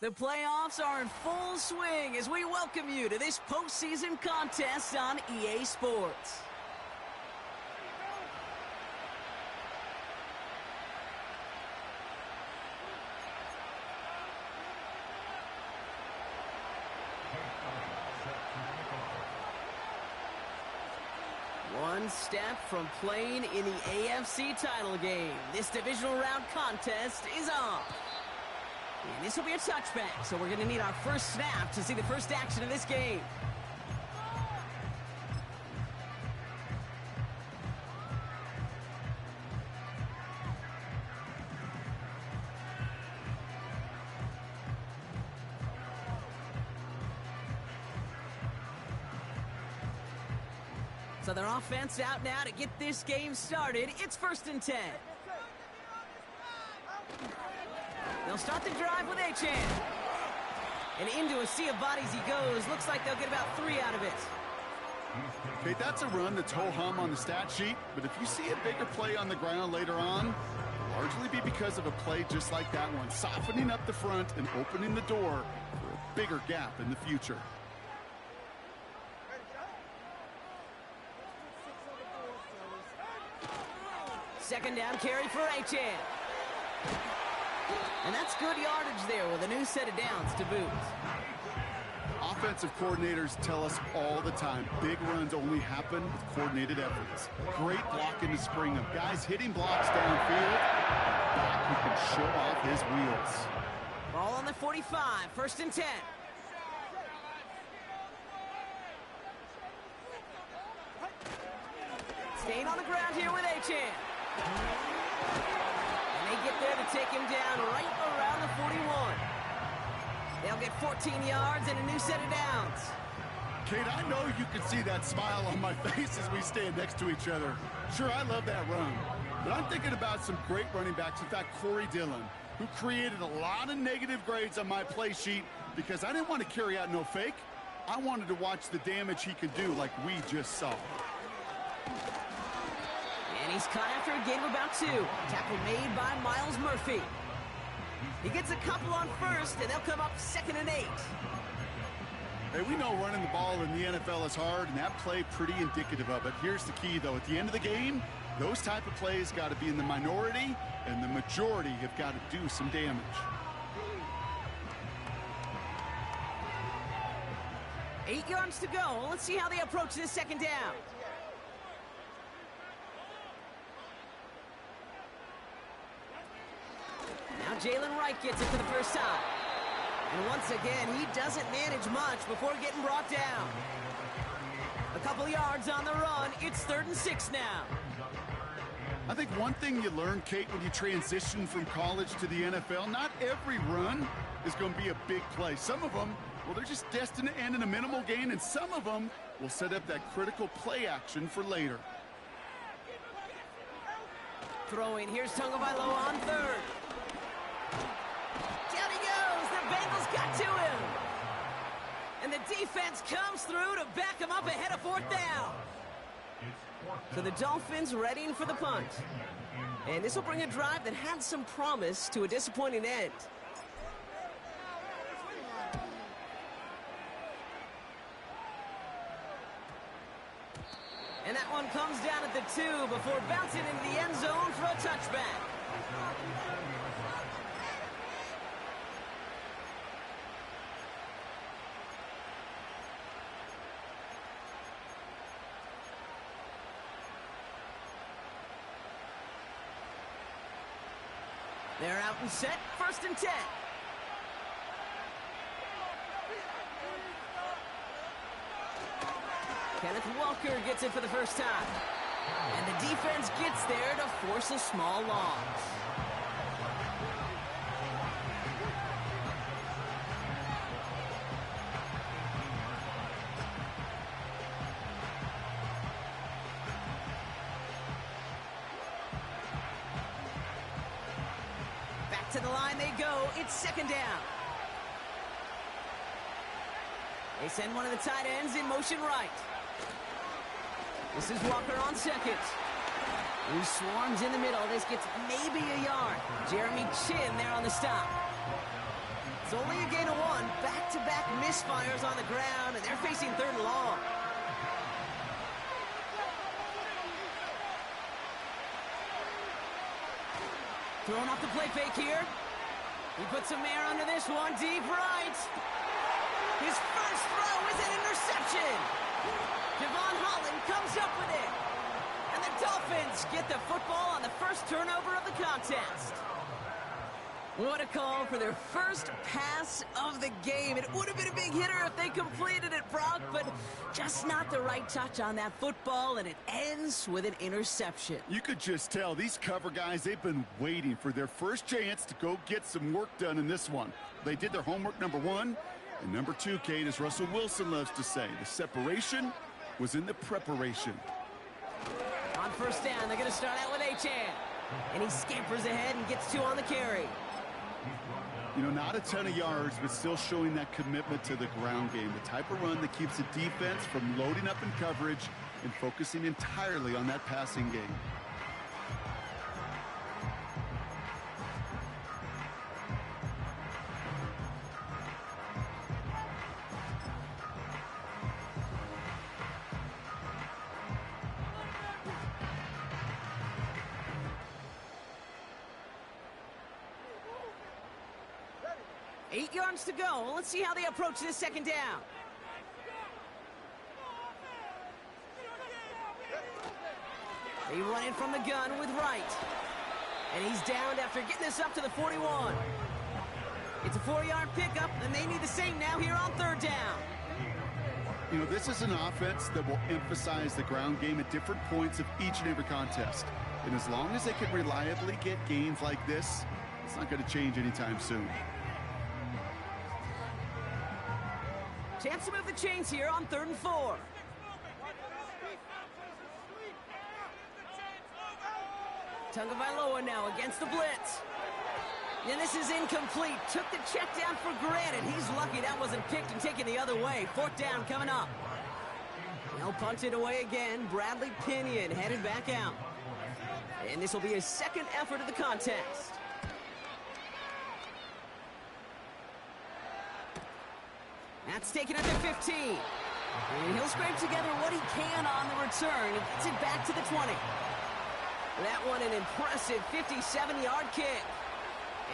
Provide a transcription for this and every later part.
The playoffs are in full swing as we welcome you to this postseason contest on EA Sports. One step from playing in the AFC title game. This divisional round contest is on. And this will be a touchback, so we're going to need our first snap to see the first action of this game. So their offense out now to get this game started. It's 1st and 10. They'll start the drive with Achane. And into a sea of bodies he goes. Looks like they'll get about 3 out of it. Okay, that's a run that's ho-hum on the stat sheet. But if you see a bigger play on the ground later on, it'll largely be because of a play just like that one. Softening up the front and opening the door for a bigger gap in the future. Second down carry for Achane. And that's good yardage there with a new set of downs to boot. Offensive coordinators tell us all the time, big runs only happen with coordinated efforts. Great blocking to spring them. Guys hitting blocks downfield. Back who can show off his wheels. Ball on the 45, 1st and 10. Staying on the ground here with Achane. And they get there to take him down right around the 41. They'll get 14 yards and a new set of downs. Kate, I know you can see that smile on my face as we stand next to each other. Sure, I love that run. But I'm thinking about some great running backs. In fact, Corey Dillon, who created a lot of negative grades on my play sheet because I didn't want to carry out no fake. I wanted to watch the damage he could do like we just saw. And he's caught after a gain of about 2. Tackle made by Miles Murphy. He gets a couple on first, and they'll come up 2nd and 8. Hey, we know running the ball in the NFL is hard, and that play pretty indicative of it. Here's the key, though. At the end of the game, those type of plays got to be in the minority, and the majority have got to do some damage. 8 yards to go. Let's see how they approach this 2nd down. Now Jalen Wright gets it for the first time. And once again, he doesn't manage much before getting brought down. A couple yards on the run. It's 3rd and 6 now. I think one thing you learn, Kate, when you transition from college to the NFL, not every run is going to be a big play. Some of them, well, they're just destined to end in a minimal gain, and some of them will set up that critical play action for later. Throwing, here's Tagovailoa on 3rd. Down he goes. The Bengals got to him. And the defense comes through to back him up ahead of 4th down. So the Dolphins readying for the punt. And this will bring a drive that had some promise to a disappointing end. And that one comes down at the 2 before bouncing into the end zone for a touchback. They're out and set, 1st and 10. Kenneth Walker gets it for the first time. And the defense gets there to force a small loss. Back to the line they go. It's 2nd down. They send one of the tight ends in motion right. This is Walker on 2nd. He swarms in the middle. This gets maybe a yard. Jeremy Chin there on the stop. It's only a gain of 1. Back-to-back misfires on the ground, and they're facing 3rd and long. Throwing off the play fake here. He puts some air under this one, deep right. His first throw is an interception. Devon Holland comes up with it. And the Dolphins get the football on the first turnover of the contest. What a call for their first pass of the game. It would have been a big hitter if they completed it, Brock, but just not the right touch on that football, and it ends with an interception. You could just tell these cover guys, they've been waiting for their first chance to go get some work done in this one. They did their homework, number 1. And number 2, Kate, as Russell Wilson loves to say, the separation was in the preparation. On first down, they're going to start out with Achane. And he scampers ahead and gets 2 on the carry. You know, not a ton of yards, but still showing that commitment to the ground game. The type of run that keeps the defense from loading up in coverage and focusing entirely on that passing game. Eight yards to go. Let's see how they approach this second down. They run in from the gun with Wright. And he's downed after getting this up to the 41. It's a 4-yard pickup, and they need the same now here on 3rd down. You know, this is an offense that will emphasize the ground game at different points of each and every contest. And as long as they can reliably get gains like this, it's not going to change anytime soon. Chance to move the chains here on 3rd and 4. Tagovailoa now against the blitz. And this is incomplete. Took the check down for granted. He's lucky that wasn't picked and taken the other way. 4th down coming up. They'll punt it away again. Bradley Pinion headed back out. And this will be his 2nd effort of the contest. That's taken at the 15. And he'll scrape together what he can on the return. He gets it back to the 20. That one an impressive 57-yard kick.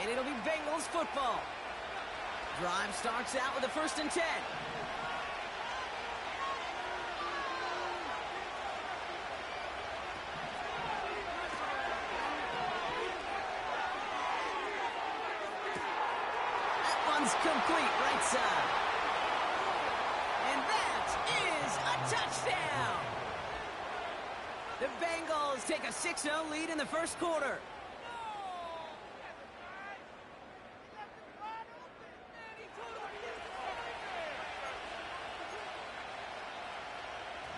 And it'll be Bengals football. Drive starts out with a 1st and 10. That one's complete right side. And that is a touchdown. The Bengals take a 6-0 lead in the 1st quarter.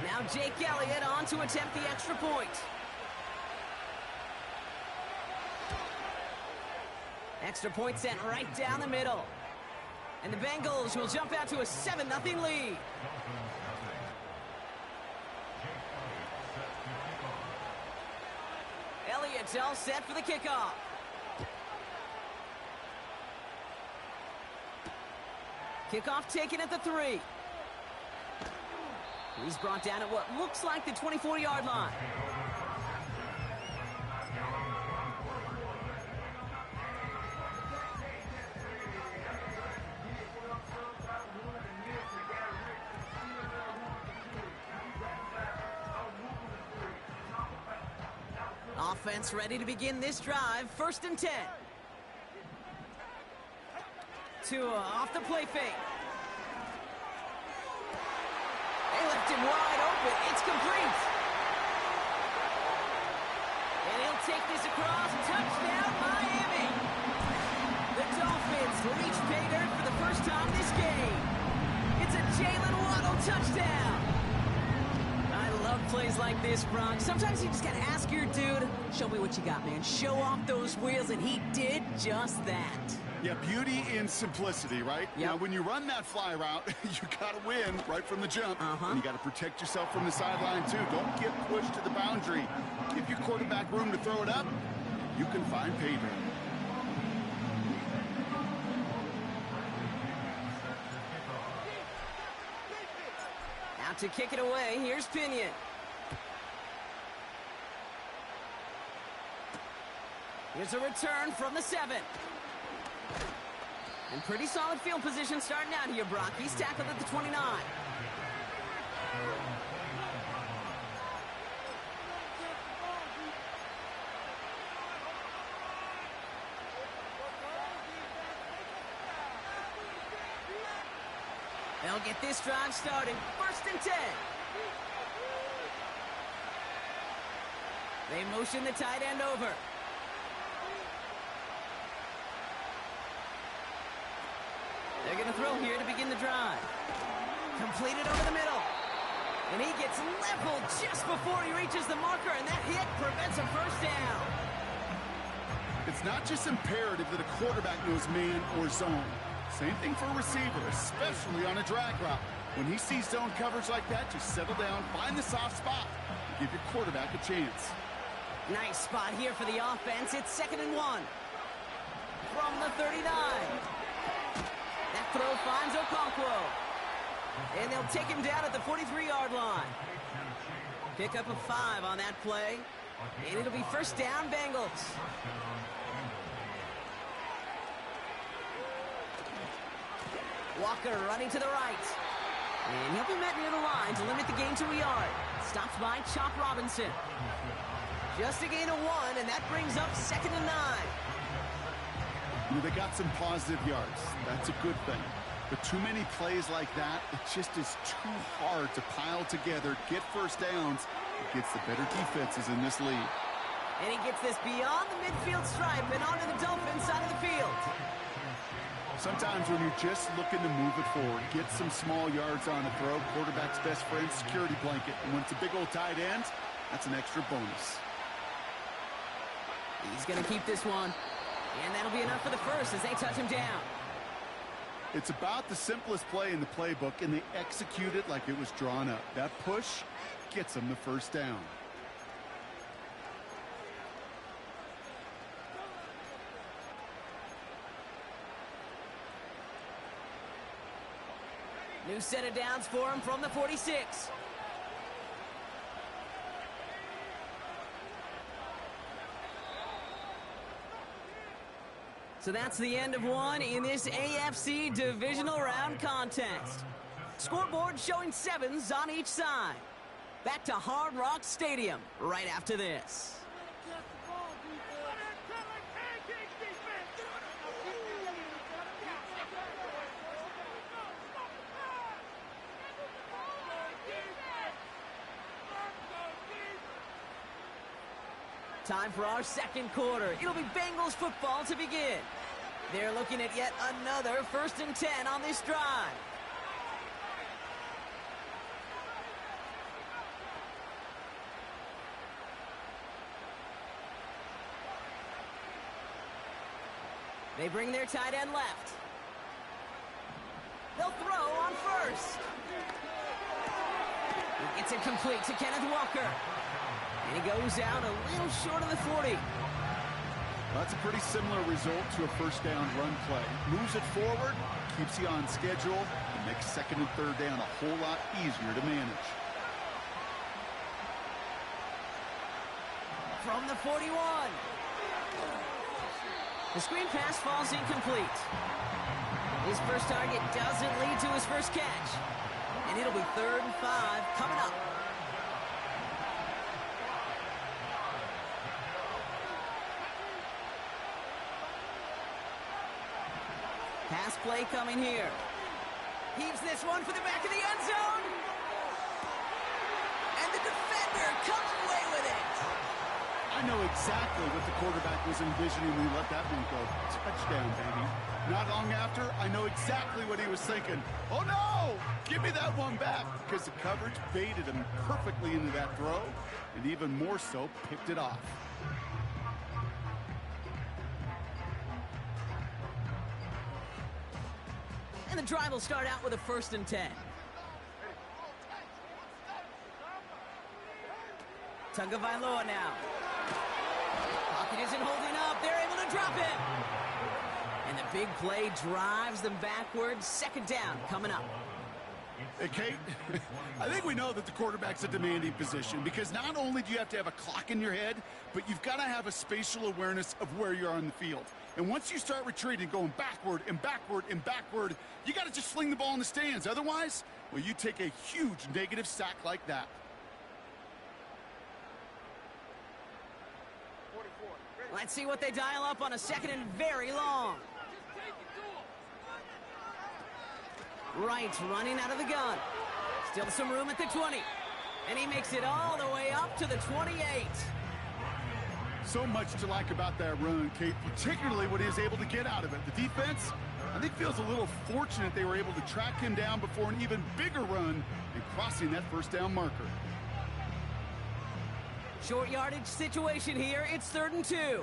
Now Jake Elliott on to attempt the extra point. Extra point sent right down the middle. And the Bengals will jump out to a 7-0 lead. Elliott's all set for the kickoff. Kickoff taken at the 3. He's brought down at what looks like the 24-yard line. Offense ready to begin this drive. 1st and 10. Tua off the play fake. They left him wide open. It's complete. And he'll take this across. Touchdown, Miami. The Dolphins reach pay dirt for the first time this game. It's a Jalen Waddle touchdown. I love plays like this, Brock. Sometimes you just got to ask your dude, show me what you got, man. Show off those wheels, and he did just that. Yeah, beauty in simplicity, right? Yep. Now, when you run that fly route, you got to win right from the jump. And you got to protect yourself from the sideline, too. Don't get pushed to the boundary. Give your quarterback room to throw it up. You can find pay dirt. Out to kick it away. Here's Pinion. Here's a return from the 7. And pretty solid field position starting out here, Brock. He's tackled at the 29. They'll get this drive started. 1st and 10. They motion the tight end over. They're going to throw here to begin the drive. Completed over the middle. And he gets leveled just before he reaches the marker, and that hit prevents a first down. It's not just imperative that a quarterback knows man or zone. Same thing for a receiver, especially on a drag route. When he sees zone coverage like that, just settle down, find the soft spot, and give your quarterback a chance. Nice spot here for the offense. It's 2nd and 1. From the 39. That throw finds Okonkwo. And they'll take him down at the 43-yard line. Pick up a 5 on that play. And it'll be 1st down, Bengals. Walker running to the right. And he'll be met near the line to limit the gain to a yard. Stopped by Chop Robinson. Just a gain of 1, and that brings up 2nd and 9. They got some positive yards. That's a good thing. But too many plays like that, it just is too hard to pile together, get first downs, against the better defenses in this league. And he gets this beyond the midfield stripe and onto the Dolphins side of the field. Sometimes when you're just looking to move it forward, get some small yards on the throw, quarterback's best friend, security blanket. And when it's a big old tight end, that's an extra bonus. He's going to keep this one. And that'll be enough for the first as they touch him down. It's about the simplest play in the playbook, and they execute it like it was drawn up. That push gets them the first down. New set of downs for him from the 46. So that's the end of one in this AFC divisional round contest. Scoreboard showing 7s on each side. Back to Hard Rock Stadium right after this. Time for our second quarter. It'll be Bengals football to begin. They're looking at yet another 1st and 10 on this drive. They bring their tight end left. They'll throw on 1st. He gets it complete to Kenneth Walker. And he goes out a little short of the 40. Well, that's a pretty similar result to a first down run play. Moves it forward, keeps you on schedule, and makes 2nd and 3rd down a whole lot easier to manage. From the 41. The screen pass falls incomplete. His first target doesn't lead to his first catch. And it'll be 3rd and 5 coming up. Pass play coming here. Heaves this one for the back of the end zone. And the defender comes away with it. I know exactly what the quarterback was envisioning when he let that one go. Touchdown, baby. Not long after, I know exactly what he was thinking. Oh, no! Give me that one back, because the coverage baited him perfectly into that throw, and even more so, picked it off. And the drive will start out with a 1st and 10. Tagovailoa now. Pocket isn't holding up. They're able to drop him. And the big play drives them backwards. 2nd down coming up. Hey, Kate, I think we know that the quarterback's a demanding position because not only do you have to have a clock in your head, but you've got to have a spatial awareness of where you are on the field. And once you start retreating, going backward and backward and backward, you got to just fling the ball in the stands. Otherwise, well, you take a huge negative sack like that. Let's see what they dial up on a second and very long. Wright running out of the gun. Still some room at the 20. And he makes it all the way up to the 28. So much to like about that run, Kate, particularly what he was able to get out of it. The defense, I think, feels a little fortunate they were able to track him down before an even bigger run and crossing that first down marker. Short yardage situation here. It's 3rd and 2.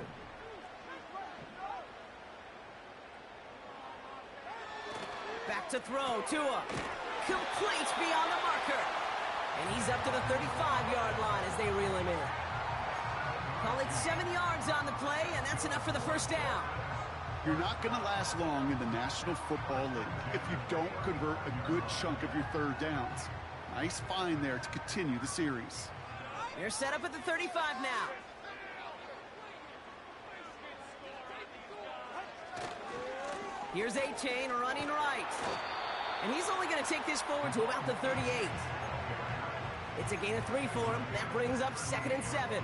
Back to throw. Tua. Complete beyond the marker. And he's up to the 35-yard line as they reel him in. Call it 7 yards on the play, and that's enough for the first down. You're not going to last long in the National Football League if you don't convert a good chunk of your third downs. Nice find there to continue the series. They're set up at the 35 now. Here's A-Chain running right. And he's only going to take this forward to about the 38. It's a gain of 3 for him. That brings up 2nd and 7.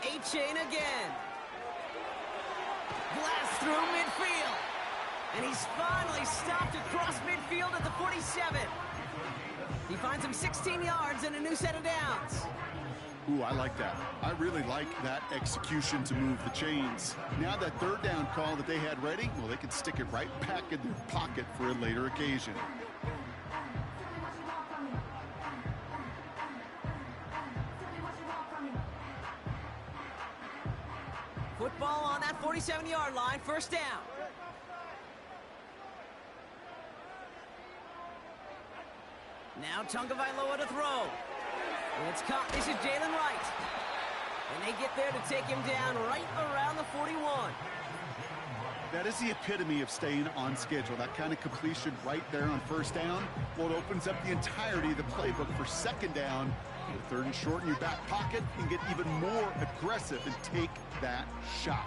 A-Chain again. Blast through midfield. And he's finally stopped across midfield at the 47. He finds him 16 yards and a new set of downs. Ooh, I like that. I really like that execution to move the chains. Now that third down call that they had ready, well, they can stick it right back in their pocket for a later occasion. Football on that 47-yard line, first down. Now Tagovailoa to throw. And it's caught. This is Jalen Wright. And they get there to take him down right around the 41. That is the epitome of staying on schedule. That kind of completion right there on first down. Well, it opens up the entirety of the playbook for second down. With 3rd and short in your back pocket, you can get even more aggressive and take that shot.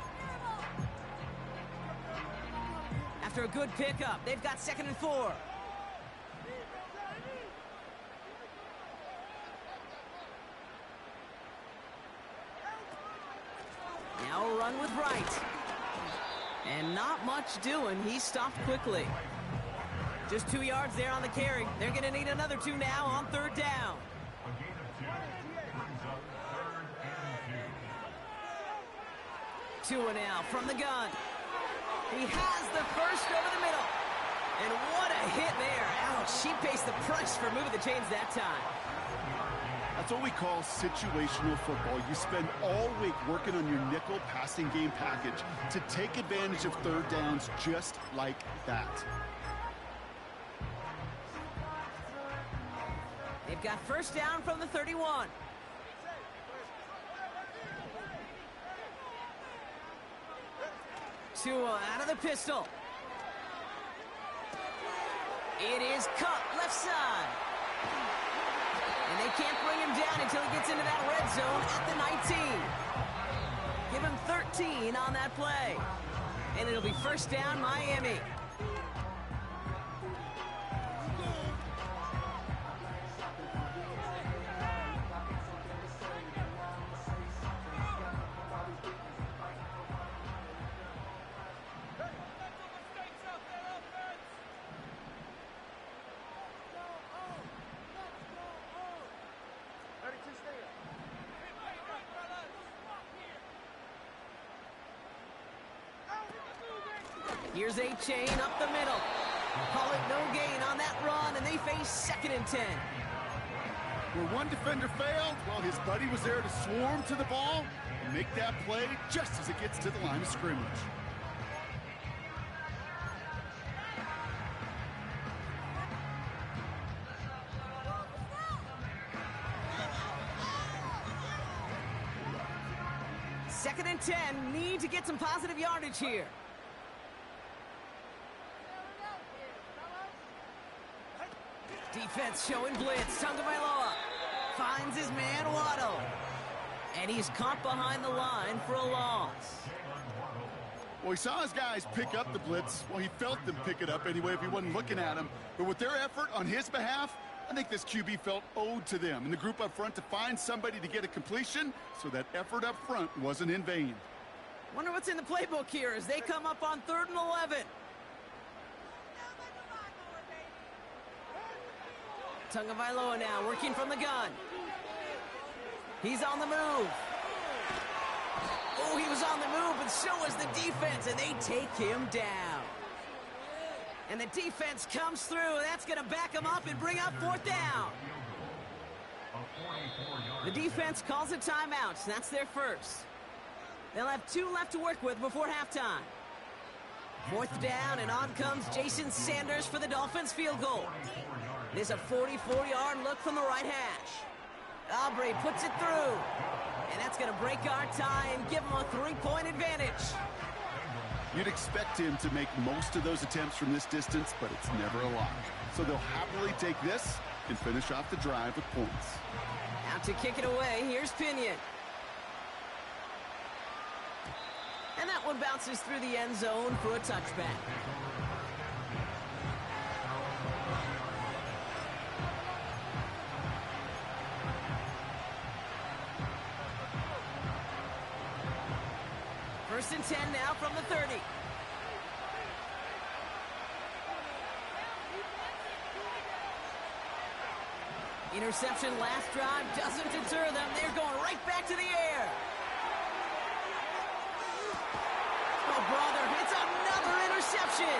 After a good pickup, they've got 2nd and 4. Now a run with Wright. And not much doing. He stopped quickly. Just 2 yards there on the carry. They're going to need another 2 now on 3rd down. Tua now from the gun. He has the first over the middle. And what a hit there. Ouch, she pays the price for moving the chains that time. That's what we call situational football. You spend all week working on your nickel passing game package to take advantage of third downs just like that. They've got first down from the 31. Tua out of the pistol. It is cut left side. And they can't bring him down until he gets into that red zone at the 19. Give him 13 on that play. And it'll be first down, Miami. Here's A-Chain up the middle. Call it no gain on that run, and they face 2nd and 10. Where one defender failed, well, his buddy was there to swarm to the ball and make that play just as it gets to the line of scrimmage. Second and 10, need to get some positive yardage here. Defense showing blitz. Tagovailoa finds his man Waddle. And he's caught behind the line for a loss. Well, he saw his guys pick up the blitz. Well, he felt them pick it up anyway if he wasn't looking at him. But with their effort on his behalf, I think this QB felt owed to them and the group up front to find somebody to get a completion, so that effort up front wasn't in vain. Wonder what's in the playbook here as they come up on 3rd and 11. Tagovailoa now working from the gun. He's on the move. Oh, he was on the move, and so was the defense, and they take him down. And the defense comes through. That's going to back him up and bring up 4th down. The defense calls a timeout. That's their first. They'll have 2 left to work with before halftime. 4th down, and on comes Jason Sanders for the Dolphins field goal. There's a 44-yard look from the right hash. Aubrey puts it through. And that's going to break our tie and give him a 3-point advantage. You'd expect him to make most of those attempts from this distance, but it's never a lot. So they'll happily take this and finish off the drive with points. Out to kick it away, here's Pinion. And that one bounces through the end zone for a touchback. First and 10 now from the 30. Interception last drive doesn't deter them. They're going right back to the air. Oh, brother, it's another interception.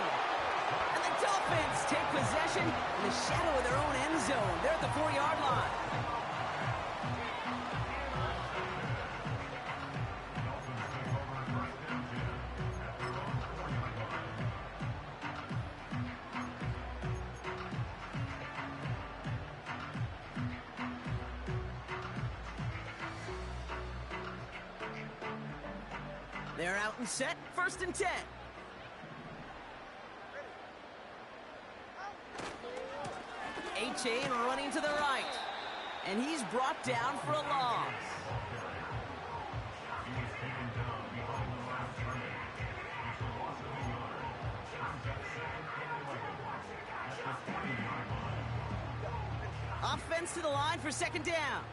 And the Dolphins take possession in the shadow of their own end zone. They're at the 4-yard line. They're out and set, first and 10. A-Chain running to the right. And he's brought down for a loss. Offense to the line for second down.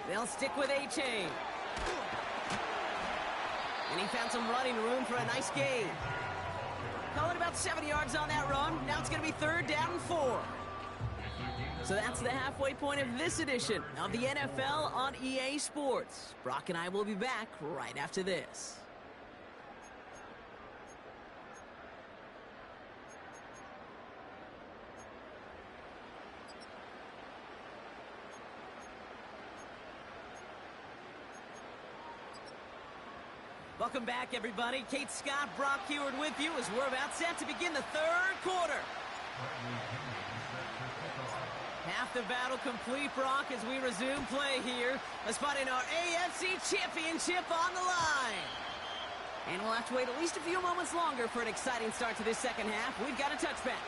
They'll stick with A-Chain. And he found some running room for a nice gain. Call it about 7 yards on that run. Now it's going to be 3rd down and 4. So that's the halfway point of this edition of the NFL on EA Sports. Brock and I will be back right after this. Welcome back, everybody. Kate Scott, Brock Heward with you as we're about set to begin the 3rd quarter. Half the battle complete, Brock, as we resume play here. A spot in our AFC Championship on the line. And we'll have to wait at least a few moments longer for an exciting start to this second half. We've got a touchback.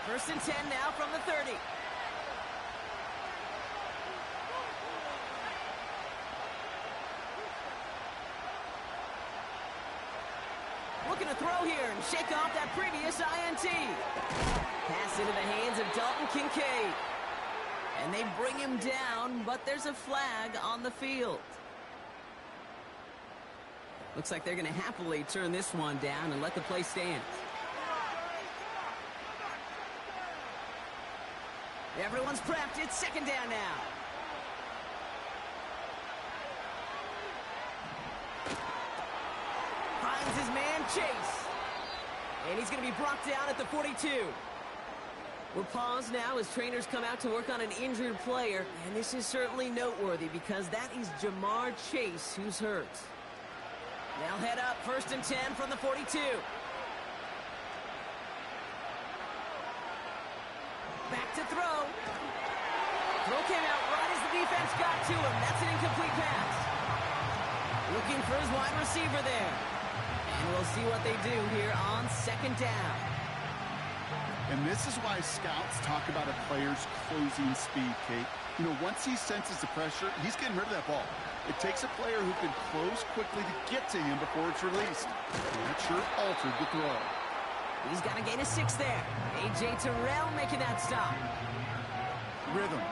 First and 10 now from the 30. Looking to throw here and shake off that previous INT. Pass into the hands of Dalton Kincaid. And they bring him down, but there's a flag on the field. Looks like they're going to happily turn this one down and let the play stand. Everyone's prepped. It's second down now. chase. And he's going to be brought down at the 42. We'll pause now as trainers come out to work on an injured player. And this is certainly noteworthy because that is Jamar Chase who's hurt. They'll head up 1st and 10 from the 42. Back to throw. Throw came out right as the defense got to him. That's an incomplete pass. Looking for his wide receiver there. And we'll see what they do here on 2nd down. And this is why scouts talk about a player's closing speed, Kate. You know, once he senses the pressure, he's getting rid of that ball. It takes a player who can close quickly to get to him before it's released. And that sure altered the throw. He's got a gain of 6 there. A.J. Terrell making that stop. Rhythm.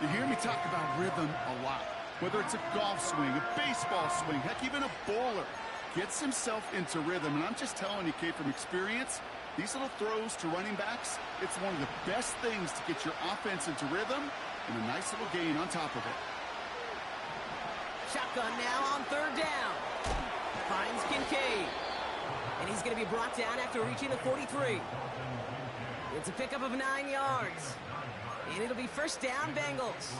You hear me talk about rhythm a lot. Whether it's a golf swing, a baseball swing, heck, even a bowler gets himself into rhythm. And I'm just telling you, Kate, from experience, these little throws to running backs, it's one of the best things to get your offense into rhythm and a nice little gain on top of it. Shotgun now on 3rd down. Finds Kincaid. And he's going to be brought down after reaching the 43. It's a pickup of 9 yards. And it'll be 1st down, Bengals.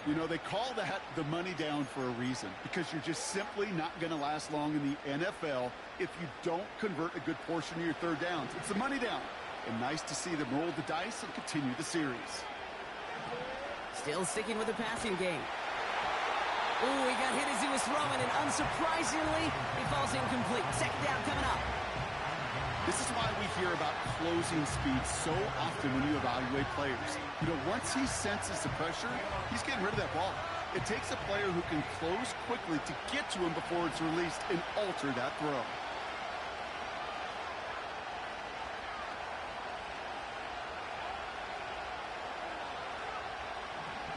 You know, they call that the money down for a reason, because you're just simply not going to last long in the NFL if you don't convert a good portion of your 3rd downs. It's the money down. And nice to see them roll the dice and continue the series. Still sticking with the passing game. Ooh, he got hit as he was throwing, and unsurprisingly, he falls incomplete. 2nd down coming up. This is why we hear about closing speed so often when you evaluate players. You know, once he senses the pressure, he's getting rid of that ball. It takes a player who can close quickly to get to him before it's released and alter that throw.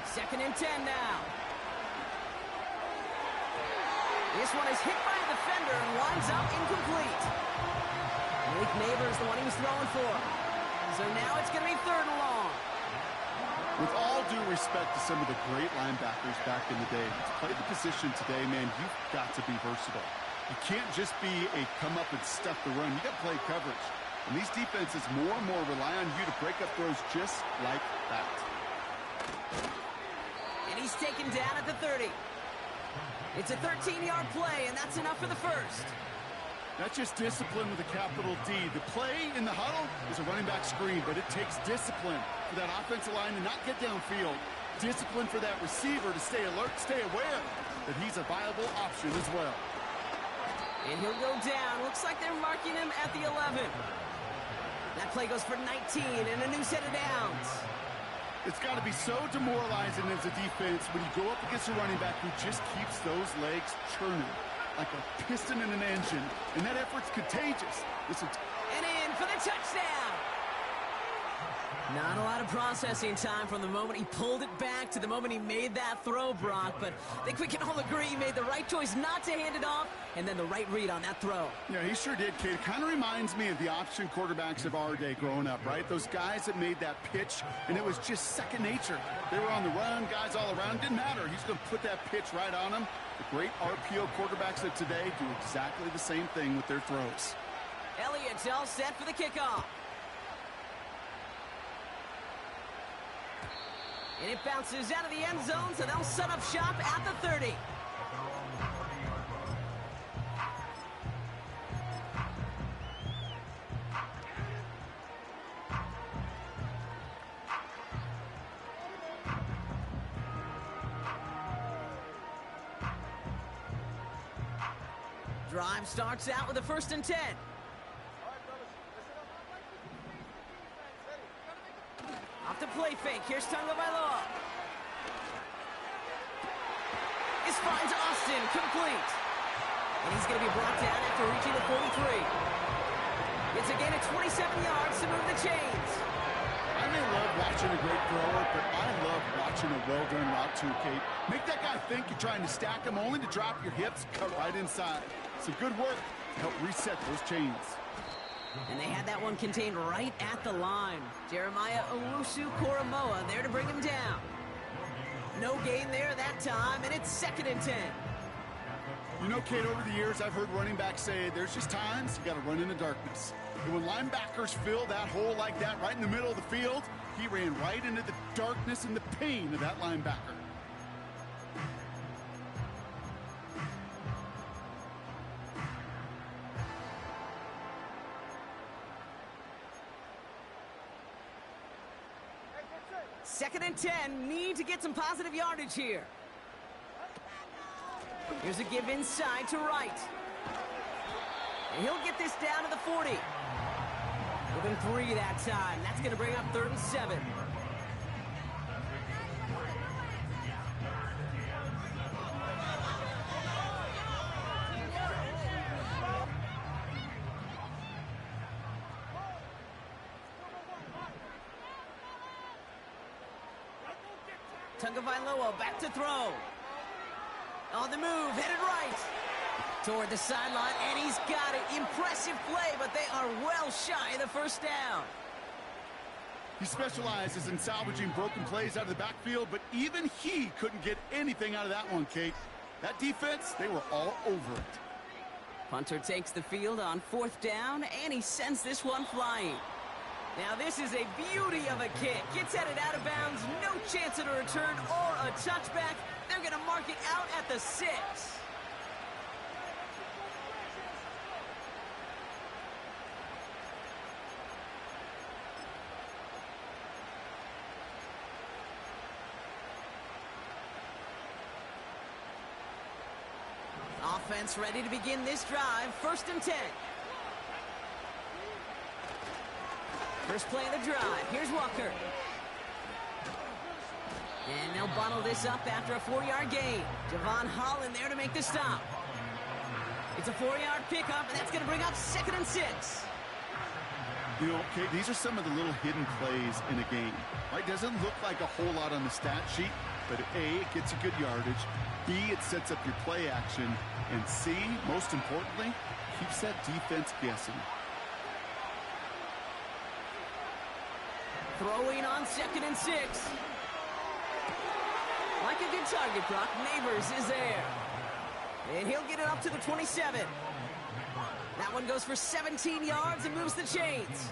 Second and 10 now. This one is hit by a defender and winds up incomplete. Malik Neighbors, the one he was throwing for. So now it's going to be 3rd and long. With all due respect to some of the great linebackers back in the day, to play the position today, man, you've got to be versatile. You can't just be a come up and stuff the run. You got to play coverage. And these defenses more and more rely on you to break up throws just like that. And he's taken down at the 30. It's a 13-yard play, and that's enough for the 1st. That's just discipline with a capital D. The play in the huddle is a running back screen, but it takes discipline for that offensive line to not get downfield. Discipline for that receiver to stay alert, stay aware that he's a viable option as well. And he'll go down. Looks like they're marking him at the 11. That play goes for 19 and a new set of downs. It's got to be so demoralizing as a defense when you go up against a running back who just keeps those legs churning like a piston in an engine, and that effort's contagious. Listen. And in for the touchdown. Not a lot of processing time from the moment he pulled it back to the moment he made that throw, Brock, but I think we can all agree he made the right choice not to hand it off, and then the right read on that throw. Yeah, he sure did, kid. Kind of reminds me of the option quarterbacks of our day growing up, right? Those guys that made that pitch, and it was just second nature. They were on the run, guys all around. Didn't matter. He's going to put that pitch right on them. The great RPO quarterbacks of today do exactly the same thing with their throws. Elliott's all set for the kickoff. And it bounces out of the end zone, so they'll set up shop at the 30. Drive starts out with a 1st and 10. Off the play fake. Here's Tagovailoa. This finds Austin complete. And he's going to be brought down after reaching the 43. It's a gain of 27 yards to move the chains. I may love watching a great thrower, but I love watching a well-done route too, Kate. Make that guy think you're trying to stack him only to drop your hips, cut right inside. Some good work to help reset those chains. And they had that one contained right at the line. Jeremiah Owusu-Koramoah there to bring him down. No gain there that time, and it's 2nd and 10. You know, Kate, over the years, I've heard running backs say there's just times you got to run in the darkness. And when linebackers fill that hole like that right in the middle of the field, he ran right into the darkness and the pain of that linebacker. Second and 10, need to get some positive yardage here. Here's a give inside to Wright. And he'll get this down to the 40. Within 3 that time. That's going to bring up 3rd and 7. Tagovailoa back to throw. On the move, headed right. Toward the sideline, and he's got it. Impressive play, but they are well shy of the first down. He specializes in salvaging broken plays out of the backfield, but even he couldn't get anything out of that one, Kate. That defense, they were all over it. Punter takes the field on 4th down, and he sends this one flying. Now this is a beauty of a kick. Gets headed out of bounds, no chance at a return or a touchback. They're going to mark it out at the 6. Offense ready to begin this drive. 1st and 10. First play of the drive. Here's Walker. And they'll bottle this up after a 4-yard gain. Javon Holland there to make the stop. It's a 4-yard pickup, and that's going to bring up 2nd and 6. You know, Kate, these are some of the little hidden plays in a game. Right? Doesn't look like a whole lot on the stat sheet, but A, it gets you good yardage. B, it sets up your play action. And C, most importantly, keeps that defense guessing. Throwing on 2nd and 6. Like a good target, Brock. Neighbors is there. And he'll get it up to the 27. That one goes for 17 yards and moves the chains.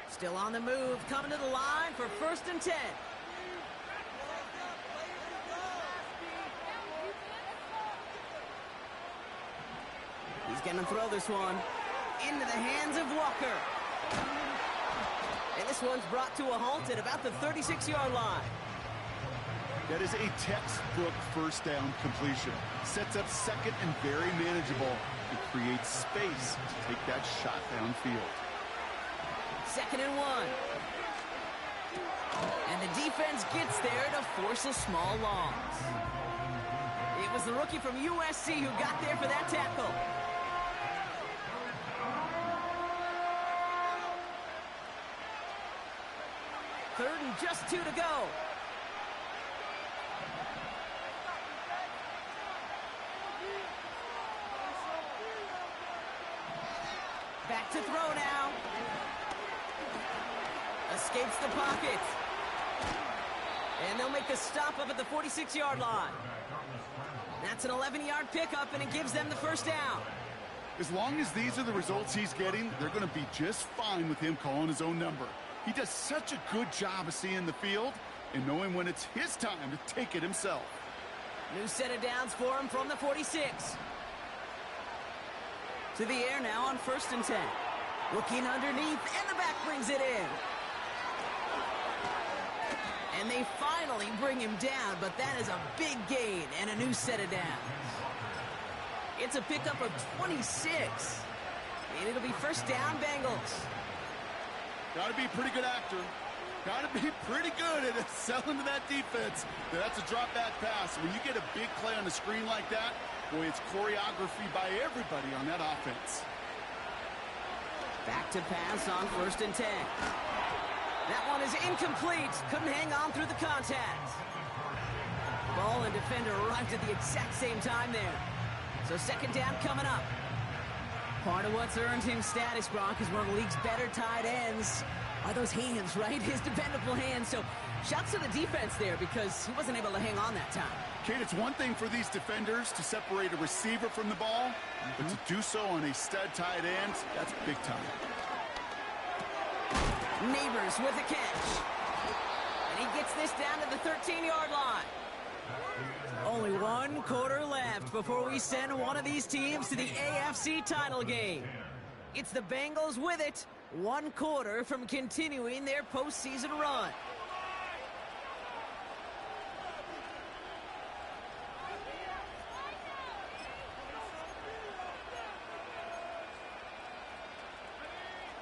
Still on the move, coming to the line for 1st and 10. He's going to throw this one into the hands of Walker. And this one's brought to a halt at about the 36-yard line. That is a textbook first down completion. Sets up second and very manageable. It creates space to take that shot downfield. 2nd and 1. And the defense gets there to force a small loss. It was the rookie from USC who got there for that tackle. Third and just 2 to go. Back to throw now. Escapes the pocket. And they'll make the stop up at the 46-yard line. That's an 11-yard pickup, and it gives them the first down. As long as these are the results he's getting, they're going to be just fine with him calling his own number. He does such a good job of seeing the field and knowing when it's his time to take it himself. New set of downs for him from the 46. To the air now on 1st and 10. Looking underneath, and the back brings it in. And they finally bring him down, but that is a big gain and a new set of downs. It's a pickup of 26. And it'll be first down, Bengals. Got to be a pretty good actor. Got to be pretty good at selling to that defense. That's a drop back pass. When you get a big play on the screen like that, boy, it's choreography by everybody on that offense. Back to pass on 1st and 10. That one is incomplete. Couldn't hang on through the contact. Ball and defender arrived at the exact same time there. So second down coming up. Part of what's earned him status, Brock, is one of the league's better tight ends are those hands, right? His dependable hands. So shouts to the defense there because he wasn't able to hang on that time. Kate, it's one thing for these defenders to separate a receiver from the ball, but to do so on a stud tight end, that's big time. Neighbors with a catch. And he gets this down to the 13-yard line. Only one quarter left before we send one of these teams to the AFC title game. It's the Bengals with it, one quarter from continuing their postseason run.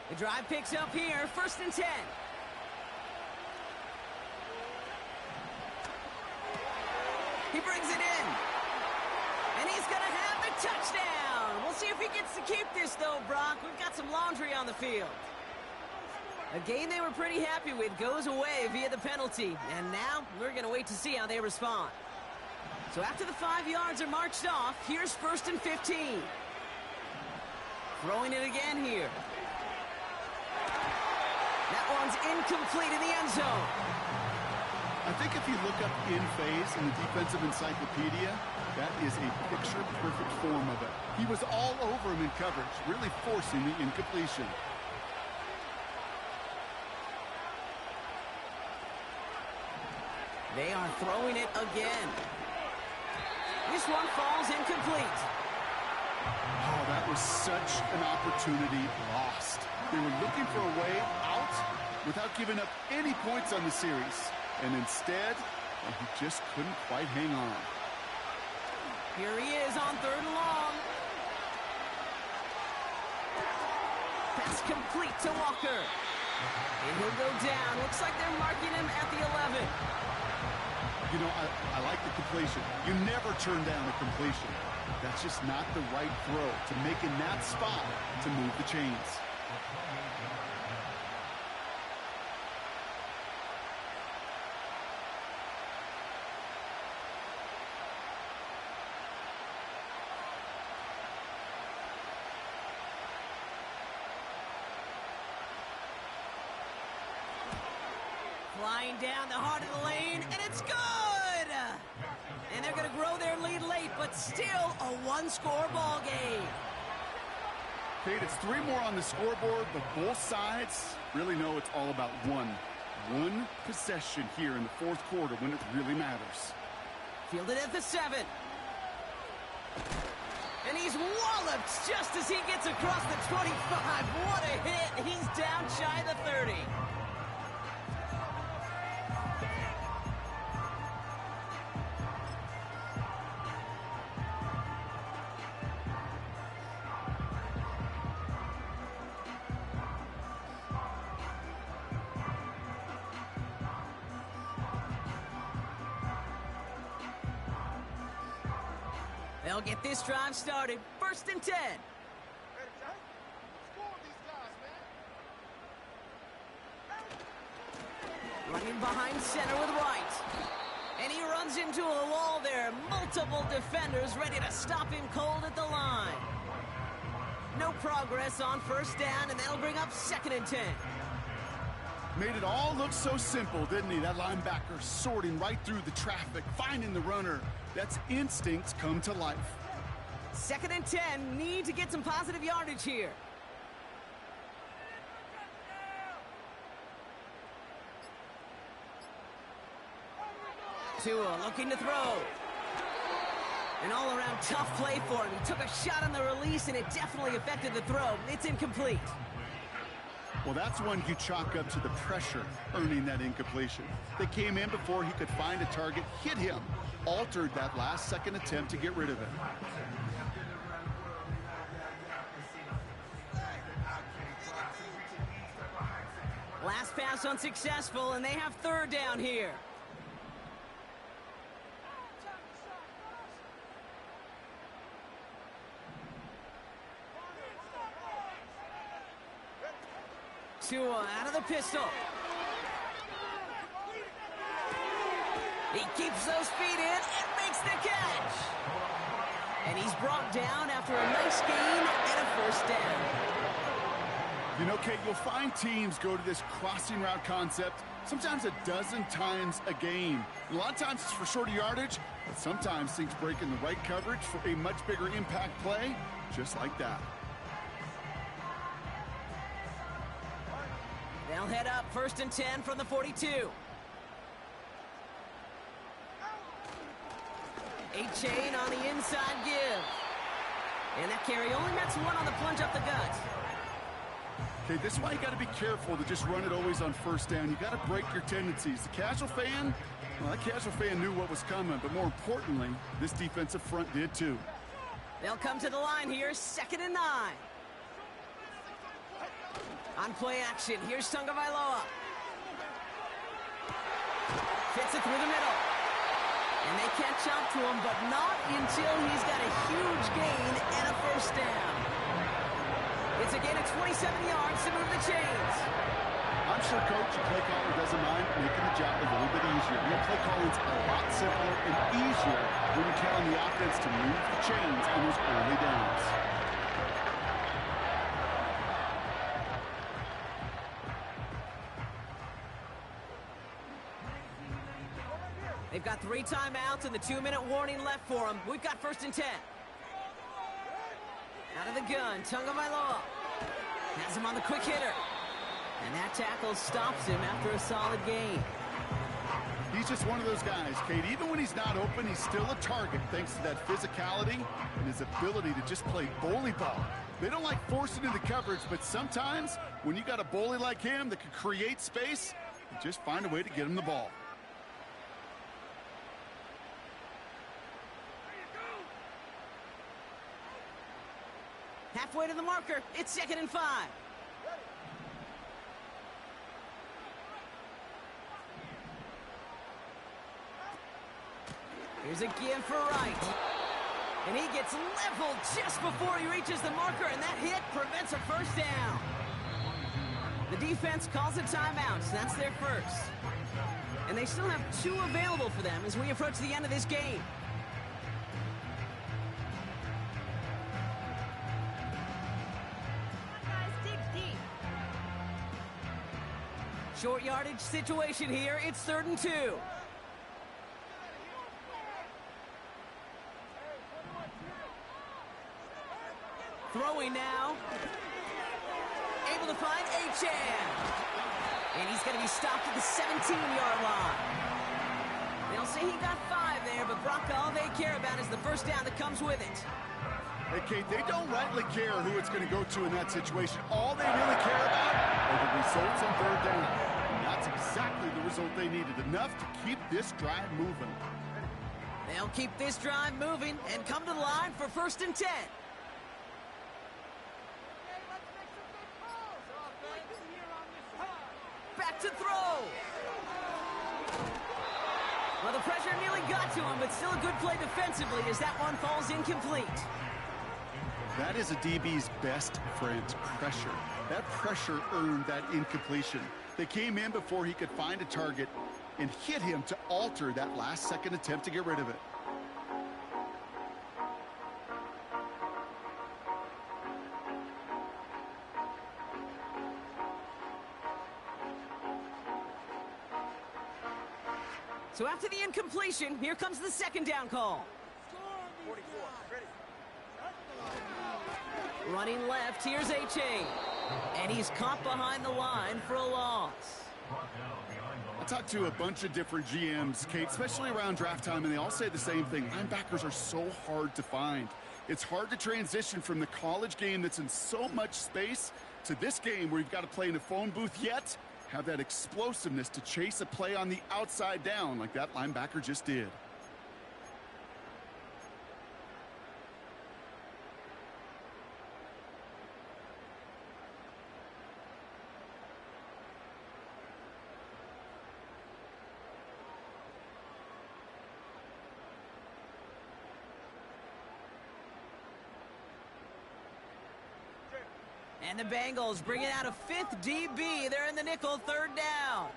The drive picks up here, 1st and 10. He brings it in. And he's going to have the touchdown. We'll see if he gets to keep this, though, Brock. We've got some laundry on the field. A game they were pretty happy with goes away via the penalty. And now we're going to wait to see how they respond. So after the 5 yards are marched off, here's 1st and 15. Throwing it again here. That one's incomplete in the end zone. I think if you look up in phase in the defensive encyclopedia, that is a picture-perfect form of it. He was all over him in coverage, really forcing the incompletion. They are throwing it again. This one falls incomplete. Oh, that was such an opportunity lost. They were looking for a way out without giving up any points on the series. And instead, he just couldn't quite hang on. Here he is on 3rd and long. Pass complete to Walker. And he'll go down. Looks like they're marking him at the 11. You know, I like the completion. You never turn down a completion. That's just not the right throw to make in that spot to move the chains. Flying down the heart of the lane, and it's good! And they're going to grow their lead late, but still a one-score ball game. Kate, it's 3 more on the scoreboard, but both sides really know it's all about one possession here in the 4th quarter when it really matters. Fielded at the 7. And he's walloped just as he gets across the 25. What a hit! He's down shy of the 30. They'll get this drive started. 1st and 10. Running behind center with Wright. And he runs into a wall there. Multiple defenders ready to stop him cold at the line. No progress on 1st down, and that'll bring up 2nd and 10. Made it all look so simple, didn't he? That linebacker sorting right through the traffic, finding the runner. That's instincts come to life. 2nd and 10, need to get some positive yardage here. Tua looking to throw. An all-around tough play for him. He took a shot on the release, and it definitely affected the throw. It's incomplete. Well, that's one you chalk up to the pressure earning that incompletion. They came in before he could find a target, hit him, altered that last-second attempt to get rid of it. Last pass unsuccessful, and they have 3rd down here. Tua out of the pistol. He keeps those feet in and makes the catch. And he's brought down after a nice gain and a first down. You know, Kate, you'll find teams go to this crossing route concept sometimes a dozen times a game. A lot of times it's for shorter yardage, but sometimes things break in the right coverage for a much bigger impact play, just like that. They'll head up 1st and 10 from the 42. A-chain on the inside give. And that carry only nets one on the plunge up the gut. Okay, this is why you got to be careful to just run it always on 1st down. You got to break your tendencies. The casual fan, well, that casual fan knew what was coming, but more importantly, this defensive front did too. They'll come to the line here, 2nd and 9. On play action, here's Tagovailoa. Fits it through the middle. And they catch up to him, but not until he's got a huge gain and a first down. It's a gain of 27 yards to move the chains. I'm sure Coach and play caller doesn't mind making the job a little bit easier. You know, play calling's a lot simpler and easier when you count on the offense to move the chains on those early downs. They've got 3 timeouts and the 2-minute warning left for them. We've got 1st and 10. Out of the gun, Tagovailoa has him on the quick hitter. And that tackle stops him after a solid gain. He's just one of those guys, Kate. Even when he's not open, he's still a target thanks to that physicality and his ability to just play bully ball. They don't like forcing into coverage, but sometimes when you got a bully like him that can create space, you just find a way to get him the ball. Halfway to the marker, it's 2nd and 5. Here's a give for Wright. And he gets leveled just before he reaches the marker, and that hit prevents a first down. The defense calls a timeout, so that's their first. And they still have 2 available for them as we approach the end of this game. Short yardage situation here. It's 3rd and 2. Throwing now. Able to find A-Chan. And he's going to be stopped at the 17-yard line. They'll say he got 5 there, but Brock, all they care about is the first down that comes with it. Hey, Kate, they don't rightly care who it's going to go to in that situation. All they really care about are the results on 3rd down. And that's exactly the result they needed. Enough to keep this drive moving. They'll keep this drive moving and come to the line for 1st and 10. Back to throw. Well, the pressure nearly got to him, but still a good play defensively as that one falls incomplete. That is a DB's best friend, pressure. That pressure earned that incompletion. They came in before he could find a target and hit him to alter that last-second attempt to get rid of it. So after the incompletion, here comes the 2nd down call. 44, ready. Running left, here's A-Chain. And he's caught behind the line for a loss. I talked to a bunch of different GMs, Kate, especially around draft time, and they all say the same thing. Linebackers are so hard to find. It's hard to transition from the college game that's in so much space to this game where you've got to play in a phone booth, yet have that explosiveness to chase a play on the outside down like that linebacker just did. And the Bengals bringing out a 5th DB. They're in the nickel, 3rd down.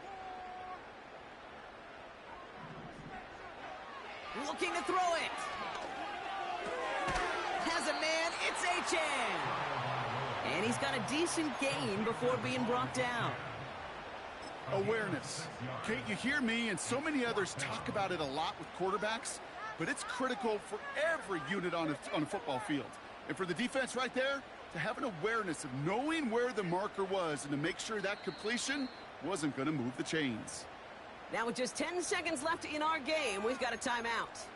Looking to throw it. Has a man, it's HN. And he's got a decent gain before being brought down. Awareness. Kate, you hear me and so many others talk about it a lot with quarterbacks, but it's critical for every unit on a football field. And for the defense right there, to have an awareness of knowing where the marker was and to make sure that completion wasn't going to move the chains. Now with just 10 seconds left in our game, we've got a timeout.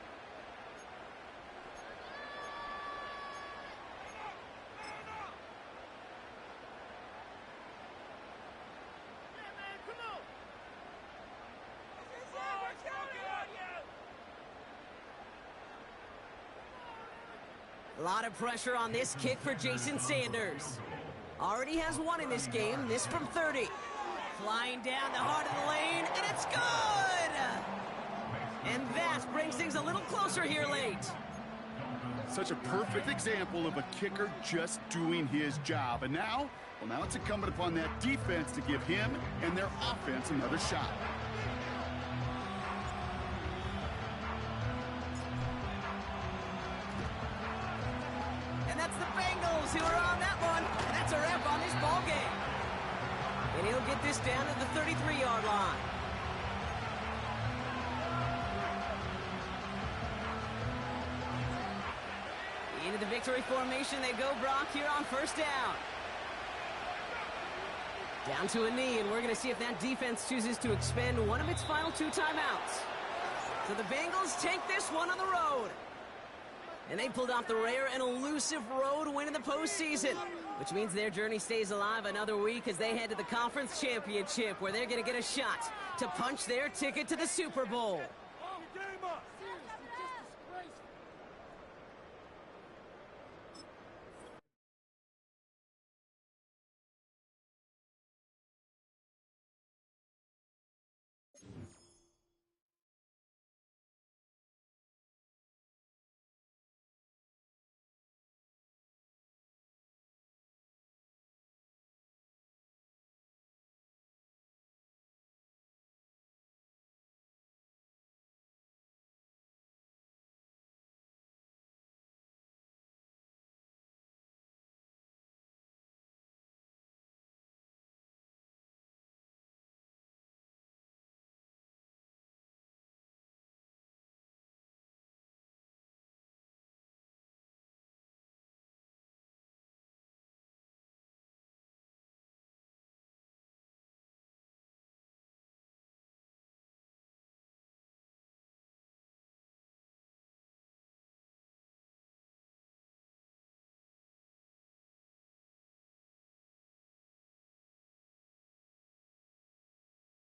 A lot of pressure on this kick for Jason Sanders. Already has one in this game, this from 30. Flying down the heart of the lane, and it's good! And that brings things a little closer here late. Such a perfect example of a kicker just doing his job. And now, well, now it's incumbent upon that defense to give him and their offense another shot. And that's the Bengals who are on that one. And that's a wrap on this ball game. And he'll get this down to the 33-yard line. Into the victory formation they go, Brock, here on first down. Down to a knee, and we're going to see if that defense chooses to expend one of its final 2 timeouts. So the Bengals take this one on the road. And they pulled off the rare and elusive road win in the postseason, which means their journey stays alive another week as they head to the conference championship, where they're going to get a shot to punch their ticket to the Super Bowl.